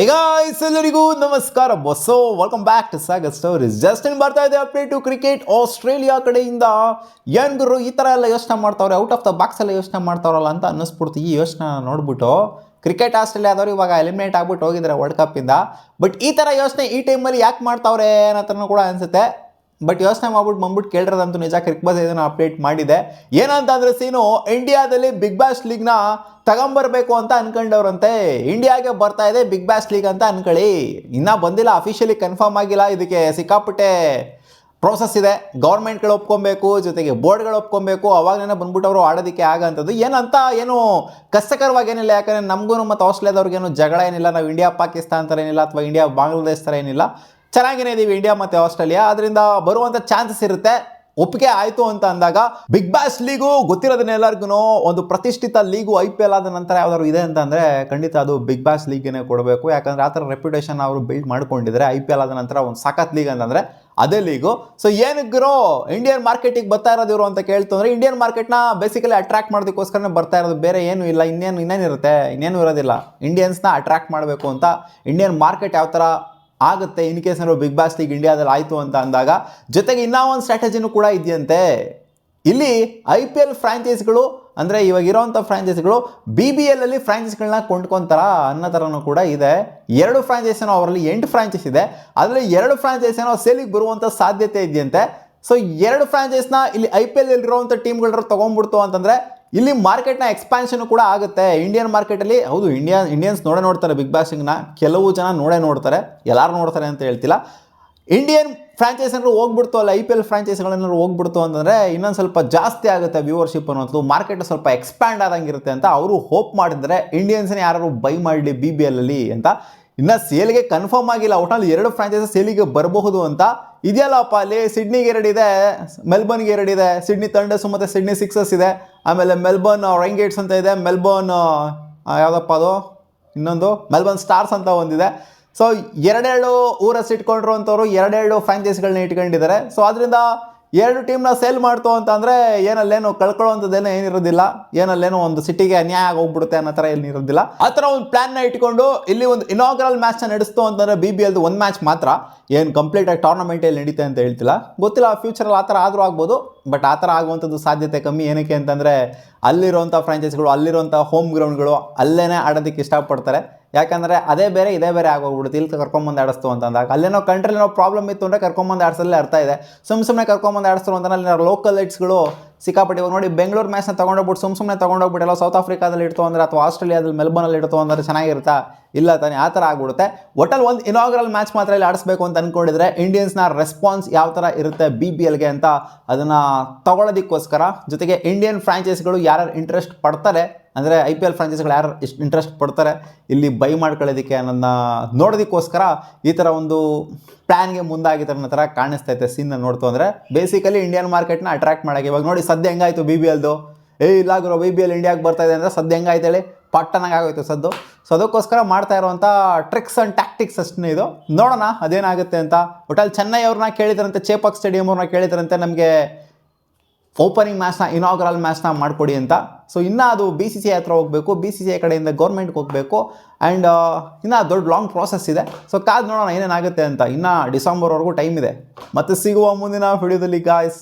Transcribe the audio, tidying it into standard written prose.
ಹೇ guys, ಎಲ್ಲರಿಗೂ ನಮಸ್ಕಾರ ಬಸ್ಸೋ. Welcome back to Sagar stories. Just in ಬರ್ತಾ ಇದೆ ಅಪ್ಡೇಟು ಕ್ರಿಕೆಟ್ ಆಸ್ಟ್ರೇಲಿಯಾ ಕಡೆಯಿಂದ. ಏನು ಗುರು ಈ ಥರ ಎಲ್ಲ ಯೋಚನೆ ಮಾಡ್ತಾವ್ರೆ, ಔಟ್ ಆಫ್ ದ ಬಾಕ್ಸ್ ಎಲ್ಲ ಯೋಚನೆ ಮಾಡ್ತಾವ್ರಲ್ಲ ಅಂತ ಅನ್ನಿಸ್ಬಿಡ್ತು ಈ ಯೋಚನೆ ನೋಡ್ಬಿಟ್ಟು. ಕ್ರಿಕೆಟ್ ಆಸ್ಟ್ರೇಲಿಯಾದವ್ರು ಇವಾಗ ಎಲಿಮಿನೇಟ್ ಆಗ್ಬಿಟ್ಟು ಹೋಗಿದ್ದಾರೆ ವರ್ಲ್ಡ್ ಕಪ್ಪಿಂದ. ಬಟ್ ಈ ಥರ ಯೋಚನೆ ಈ ಟೈಮಲ್ಲಿ ಯಾಕೆ ಮಾಡ್ತಾವ್ರೆ ಅನ್ನೋ ಕೂಡ ಅನಿಸುತ್ತೆ. ಬಟ್ ಯೋಚನೆ ಬಂದ್ಬಿಟ್ಟು ಕೇಳಿರೋದಂತೂ ನಿಜ. ಕ್ರಿಕ್ಬಸ್ ಇದನ್ನು ಅಪ್ಡೇಟ್ ಮಾಡಿದೆ. ಏನಂತಂದ್ರೆ ಸೀನು, ಇಂಡಿಯಾದಲ್ಲಿ ಬಿಗ್ ಬ್ಯಾಶ್ ಲೀಗ್ನ ತಗೊಂಬರ್ಬೇಕು ಅಂತ ಅನ್ಕೊಂಡವ್ರಂತೆ. ಇಂಡಿಯಾಗೆ ಬರ್ತಾ ಇದೆ ಬಿಗ್ ಬ್ಯಾಶ್ ಲೀಗ್ ಅಂತ ಅನ್ಕೊಳ್ಳಿ. ಇನ್ನೂ ಬಂದಿಲ್ಲ, ಅಫಿಷಿಯಲಿ ಕನ್ಫರ್ಮ್ ಆಗಿಲ್ಲ. ಇದಕ್ಕೆ ಸಿಕ್ಕಾಪಟ್ಟೆ ಪ್ರೋಸೆಸ್ ಇದೆ. ಗೌರ್ಮೆಂಟ್ಗಳು ಒಪ್ಕೊಬೇಕು, ಜೊತೆಗೆ ಬೋರ್ಡ್ಗಳು ಒಪ್ಕೊಬೇಕು. ಅವಾಗಲೇ ಬಂದ್ಬಿಟ್ಟು ಅವರು ಆಡೋದಕ್ಕೆ ಆಗಂಥದ್ದು ಏನು ಕಷ್ಟಕರವಾಗೇನಿಲ್ಲ. ಯಾಕಂದರೆ ನಮಗೂ ಮತ್ತು ಆಸ್ಟ್ರೇಲಿಯಾದವ್ರಿಗೇನು ಜಗಳ ಏನಿಲ್ಲ. ನಾವು ಇಂಡಿಯಾ ಪಾಕಿಸ್ತಾನ ಥರ ಏನಿಲ್ಲ, ಅಥವಾ ಇಂಡಿಯಾ ಬಾಂಗ್ಲಾದೇಶ ಥರ ಏನಿಲ್ಲ. ಚೆನ್ನಾಗೇ ಇದೀವಿ ಇಂಡಿಯಾ ಮತ್ತು ಆಸ್ಟ್ರೇಲಿಯಾ. ಅದರಿಂದ ಬರುವಂಥ ಚಾನ್ಸಸ್ ಇರುತ್ತೆ. ಒಪ್ಪಿಗೆ ಆಯಿತು ಅಂತ ಅಂದಾಗ ಬಿಗ್ ಬ್ಯಾಶ್ ಲೀಗು ಗೊತ್ತಿರೋದನ್ನ ಎಲ್ಲರಿಗೂ ಒಂದು ಪ್ರತಿಷ್ಠಿತ ಲೀಗು IPL ಆದ ನಂತರ ಯಾವ್ದಾದ್ರು ಇದೆ ಅಂತಂದರೆ ಖಂಡಿತ ಅದು ಬಿಗ್ ಬ್ಯಾಶ್ ಲೀಗೇ ಕೊಡಬೇಕು. ಯಾಕಂದರೆ ಆ ಥರ ರೆಪ್ಯುಟೇಷನ್ ಅವರು ಬಿಲ್ಡ್ ಮಾಡ್ಕೊಂಡಿದ್ದಾರೆ. IPL ಆದ ನಂತರ ಒಂದು ಸಖತ್ ಲೀಗ್ ಅಂತಂದರೆ ಅದೇ ಲೀಗು. ಸೊ ಏನಕ್ಕಿರೋ ಇಂಡಿಯನ್ ಮಾರ್ಕೆಟಿಗೆ ಬರ್ತಾ ಇರೋದು ಇವರು ಅಂತ ಕೇಳ್ತಂದ್ರೆ, ಇಂಡಿಯನ್ ಮಾರ್ಕೆಟ್ನ ಬೇಸಿಕಲಿ ಅಟ್ರಾಕ್ಟ್ ಮಾಡೋದಕ್ಕೋಸ್ಕರನೇ ಬರ್ತಾ ಇರೋದು, ಬೇರೆ ಏನೂ ಇಲ್ಲ. ಇನ್ನೇನಿರುತ್ತೆ, ಇನ್ನೇನು ಇರೋದಿಲ್ಲ. ಇಂಡಿಯನ್ಸ್ನ ಅಟ್ರಾಕ್ಟ್ ಮಾಡಬೇಕು ಅಂತ. ಇಂಡಿಯನ್ ಮಾರ್ಕೆಟ್ ಯಾವ ಥರ ಆಗುತ್ತೆ ಇನ್ ಕೇಸ್ ಏನಾದ್ರು ಬಿಗ್ ಬ್ಯಾಶ್ ಲೀಗ್ ಇಂಡಿಯಾದಲ್ಲಿ ಆಯಿತು ಅಂತ ಅಂದಾಗ. ಜೊತೆಗೆ ಇನ್ನೂ ಒಂದು ಸ್ಟ್ರಾಟಜಿನೂ ಕೂಡ ಇದೆಯಂತೆ. ಇಲ್ಲಿ IPL ಫ್ರಾಂಚೈಸ್ಗಳು ಅಂದರೆ ಇವಾಗ ಇರೋವಂಥ ಫ್ರಾಂಚೈಸ್ಗಳು BBL ಅಲ್ಲಿ ಫ್ರಾಂಚೈಸ್ಗಳನ್ನ ಕೊಂಡ್ಕೊತಾರ ಅನ್ನೋ ಥರನೂ ಕೂಡ ಇದೆ. 2 ಫ್ರಾಂಚೈಸಿನೋ, ಅವರಲ್ಲಿ 8 ಫ್ರಾಂಚೈಸ್ ಇದೆ. ಅದರಲ್ಲಿ 2 ಫ್ರಾಂಚೈಸಿನೋ ಸೇಲಿಗೆ ಬರುವಂಥ ಸಾಧ್ಯತೆ ಇದೆಯಂತೆ. ಸೊ 2 ಫ್ರಾಂಚೈಸ್ನ ಇಲ್ಲಿ IPL ಇರುವಂಥ ಟೀಮ್ಗಳನ್ನ ತೊಗೊಂಡ್ಬಿಡ್ತು ಅಂತಂದರೆ ಇಲ್ಲಿ ಮಾರ್ಕೆಟ್ನ ಎಕ್ಸ್ಪ್ಯಾನ್ಷನ್ ಕೂಡ ಆಗುತ್ತೆ. ಇಂಡಿಯನ್ ಮಾರ್ಕೆಟಲ್ಲಿ ಹೌದು, ಇಂಡಿಯನ್ಸ್ ನೋಡ್ತಾರೆ ಬಿಗ್ ಬ್ಯಾಶಿಂಗ್ನ. ಕೆಲವು ಜನ ನೋಡ್ತಾರೆ, ಎಲ್ಲರೂ ನೋಡ್ತಾರೆ ಅಂತ ಹೇಳ್ತಿಲ್ಲ. ಇಂಡಿಯನ್ ಫ್ರಾಂಚೈಸ್ ಏನಾದ್ರು ಹೋಗ್ಬಿಡ್ತು ಅಲ್ಲ, IPL ಫ್ರಾಂಚೈಸ್ಗಳೇನಾದ್ರು ಹೋಗ್ಬಿಡ್ತು ಅಂತಂದರೆ ಇನ್ನೊಂದು ಸ್ವಲ್ಪ ಜಾಸ್ತಿ ಆಗುತ್ತೆ ವ್ಯೂವರ್ಶಿಪ್ ಅನ್ನೋದು. ಮಾರ್ಕೆಟ್ ಸ್ವಲ್ಪ ಎಕ್ಸ್ಪ್ಯಾಂಡ್ ಆದಂಗಿರುತ್ತೆ ಅಂತ ಅವರು ಹೋಪ್ ಮಾಡಿದರೆ ಇಂಡಿಯನ್ಸ್ನೇ ಯಾರು ಬೈ ಮಾಡಲಿ BBL ಅಲ್ಲಿ ಅಂತ. ಇನ್ನು ಸೇಲ್ಗೆ ಕನ್ಫರ್ಮ್ ಆಗಿಲ್ಲ. ಒಟ್ನಲ್ಲಿ 2 ಫ್ರಾಂಚೈಸಸ್ ಸೇಲಿಗೆ ಬರಬಹುದು ಅಂತ ಇದೆಯಲ್ಲಪ್ಪ. ಅಲ್ಲಿ ಸಿಡ್ನಿಗೆ 2 ಇದೆ, ಮೆಲ್ಬರ್ನ್ಗೆ 2 ಇದೆ. ಸಿಡ್ನಿ ಥಂಡರ್ಸ್ ಮತ್ತು ಸಿಡ್ನಿ ಸಿಕ್ಸರ್ಸ್ ಇದೆ. ಆಮೇಲೆ ಮೆಲ್ಬರ್ನ್ ರೈನ್ಗೇಟ್ಸ್ ಅಂತ ಇದೆ. ಮೆಲ್ಬರ್ನ್ ಯಾವುದಪ್ಪ ಅದು ಇನ್ನೊಂದು ಮೆಲ್ಬರ್ನ್ ಸ್ಟಾರ್ಸ್ ಅಂತ ಒಂದಿದೆ. ಸೊ 2 ಊರಸ್ ಇಟ್ಕೊಂಡ್ರು ಅಂತವರು 2 ಫ್ರಾಂಚೈಸ್ಗಳನ್ನ ಇಟ್ಕೊಂಡಿದ್ದಾರೆ. ಸೊ ಅದರಿಂದ 2 ಟೀಮ್ನ ಸೇಲ್ ಮಾಡ್ತು ಅಂತಂದರೆ ಏನಲ್ಲೇನು ಕಳ್ಕೊಳ್ಳೋವಂಥದ್ದೇನೋ ಏನಿರೋದಿಲ್ಲ. ಏನಲ್ಲೇನೋ ಒಂದು ಸಿಟಿಗೆ ಅನ್ಯಾಯ ಆಗೋಗ್ಬಿಡುತ್ತೆ ಅನ್ನೋ ಥರ ಏನಿರೋದಿಲ್ಲ. ಆ ಥರ ಒಂದು ಪ್ಲ್ಯಾನ್ನ ಇಟ್ಕೊಂಡು ಇಲ್ಲಿ ಒಂದು ಇನಾಗ್ರಲ್ ಮ್ಯಾಚ್ನ ನಡೆಸ್ತು ಅಂತಂದರೆ BBLದು 1 ಮ್ಯಾಚ್ ಮಾತ್ರ, ಏನು ಕಂಪ್ಲೀಟಾಗಿ ಟೂರ್ನಮೆಂಟಲ್ಲಿ ನಡೀತೆ ಅಂತ ಹೇಳ್ತಿಲ್ಲ. ಗೊತ್ತಿಲ್ಲ, ಫ್ಯೂಚರಲ್ಲಿ ಆ ಥರ ಆದರೂ ಆಗ್ಬೋದು. ಬಟ್ ಆ ಥರ ಆಗುವಂಥದ್ದು ಸಾಧ್ಯತೆ ಕಮ್ಮಿ. ಏನಕ್ಕೆ ಅಂತಂದರೆ ಅಲ್ಲಿರುವಂಥ ಫ್ರಾಂಚೈಸ್ಗಳು, ಅಲ್ಲಿರುವಂಥ ಹೋಮ್ ಗ್ರೌಂಡ್ಗಳು ಅಲ್ಲೇ ಆಡೋದಕ್ಕೆ ಇಷ್ಟಪಡ್ತಾರೆ. ಯಾಕಂದರೆ ಅದೇ ಬೇರೆ ಇದೇ ಬೇರೆ ಆಗೋಗ್ಬಿಡುತ್ತೆ. ಇಲ್ಲಿ ಕರ್ಕೊಂಬಂದು ಆಡಿಸ್ತು ಅಂತಂದಾಗ ಅಲ್ಲೇನೋ ಕಂಟ್ರಿಲೇನೋ ಪ್ರಾಬ್ಲಮ್ ಇತ್ತು ಅಂದರೆ ಕರ್ಕೊಂಬಂದು ಆಡಿಸೋಲ್ಲೇ ಅರ್ಥ ಇದೆ. ಸುಮ್ಮನೆ ಕರ್ಕೊಂಬಂದು ಆಡಿಸ್ತು ಅಂತ ಅಲ್ಲಿ ಲೋಕಲ್ ಲೈಟ್ಸ್ಗಳು ಸಿಕ್ಕಾಪಟ್ಟೆ. ನೋಡಿ, ಬೆಂಗಳೂರು ಮ್ಯಾಚ್ನ ತೊಗೊಂಡೋಗ್ಬಿಟ್ಟು ಸುಮ್ಮನೆ ತೊಗೊಂಡೋಗ್ಬಿಟ್ಟೆಲ್ಲ ಸೌತ್ ಆಫ್ರಿಕಾದಲ್ಲಿ ಇಡ್ತು ಅಂದರೆ, ಅಥವಾ ಆಸ್ಟ್ರೇಲಿಯಾದಲ್ಲಿ ಮೆಲ್ಬರ್ನಲ್ಲಿ ಇಡ್ತು ಅಂದರೆ ಚೆನ್ನಾಗಿರುತ್ತಾ? ಇಲ್ಲ ತಾನೇ, ಆ ಥರ ಆಗ್ಬಿಡುತ್ತೆ. ಒಟ್ಟಲ್ಲಿ ಒಂದು ಇನಾಗ್ರಲ್ ಮ್ಯಾಚ್ ಮಾತ್ರ ಇಲ್ಲಿ ಆಡಿಸ್ಬೇಕು ಅಂತ ಅಂದ್ಕೊಂಡಿದ್ರೆ ಇಂಡಿಯನ್ಸ್ನ ರೆಸ್ಪಾನ್ಸ್ ಯಾವ ಥರ ಇರುತ್ತೆ BBLಗೆ ಅಂತ ಅದನ್ನು ತಗೊಳ್ಳೋದಕ್ಕೋಸ್ಕರ, ಜೊತೆಗೆ ಇಂಡಿಯನ್ ಫ್ರಾಂಚೈಸ್ಗಳು ಯಾರು ಇಂಟ್ರೆಸ್ಟ್ ಪಡ್ತಾರೆ ಅಂದರೆ IPL ಫ್ರಾಂಚೈಸ್ಗಳು ಯಾರು ಎಷ್ಟು ಇಂಟ್ರೆಸ್ಟ್ ಪಡ್ತಾರೆ ಇಲ್ಲಿ ಬೈ ಮಾಡ್ಕೊಳ್ಳೋದಕ್ಕೆ ಅನ್ನೋದನ್ನ ನೋಡೋದಕ್ಕೋಸ್ಕರ ಈ ಥರ ಒಂದು ಪ್ಲ್ಯಾನ್ಗೆ ಮುಂದಾಗಿದ್ದಾರೆ ಅನ್ನೋ ಥರ ಕಾಣಿಸ್ತೈತೆ ಸೀನ್ನ ನೋಡ್ತು ಅಂದರೆ. ಬೇಸಿಕಲಿ ಇಂಡಿಯನ್ ಮಾರ್ಕೆಟ್ನ ಅಟ್ರಾಕ್ಟ್ ಮಾಡೋಕ್ಕೆ. ಇವಾಗ ನೋಡಿ ಸದ್ಯ ಹೆಂಗಾಯಿತು BBLದು. ಇಲ್ಲ ಗುರು, BBL ಇಂಡಿಯಾಗೆ ಬರ್ತಾ ಇದೆ ಅಂದರೆ ಸದ್ಯ ಹೆಂಗಾಯ್ತು ಹೇಳಿ, ಪಟ್ಟನಾಗ ಆಗೋಯ್ತು ಸದ್ದು. ಸೊ ಅದಕ್ಕೋಸ್ಕರ ಮಾಡ್ತಾ ಇರುವಂಥ ಟ್ರಿಕ್ಸ್ ಆ್ಯಂಡ್ ಟ್ಯಾಕ್ಟಿಕ್ಸ್ ಅಷ್ಟೇ ಇದು. ನೋಡೋಣ ಅದೇನಾಗುತ್ತೆ ಅಂತ. ಒಟ್ಟಲ್ಲಿ ಚೆನ್ನೈ ಅವ್ರನ್ನ ಕೇಳಿದ್ರಂತೆ, ಚೇಪಾಕ್ ಸ್ಟೇಡಿಯಂ ಅವ್ರನ್ನ ಕೇಳಿದ್ರಂತೆ ನಮಗೆ ಓಪನಿಂಗ್ ಮ್ಯಾಚ್ನ, ಇನಾಗ್ರಲ್ ಮ್ಯಾಚ್ನ ಮಾಡಿಕೊಡಿ ಅಂತ. ಸೊ ಇನ್ನೂ ಅದು BCCI ಹತ್ರ ಹೋಗಬೇಕು, BCCI ಕಡೆಯಿಂದ ಗೌರ್ಮೆಂಟ್ಗೆ ಹೋಗಬೇಕು. ಆ್ಯಂಡ್ ಇನ್ನೂ ದೊಡ್ಡ ಲಾಂಗ್ ಪ್ರಾಸೆಸ್ ಇದೆ. ಸೊ ಕಾದು ನೋಡೋಣ ಏನೇನಾಗುತ್ತೆ ಅಂತ. ಇನ್ನೂ ಡಿಸೆಂಬರ್ವರೆಗೂ ಟೈಮ್ ಇದೆ. ಮತ್ತೆ ಸಿಗುವ ಮುಂದಿನ ವಿಡಿಯೋದಲ್ಲಿ ಗಾಯ್ಸ್.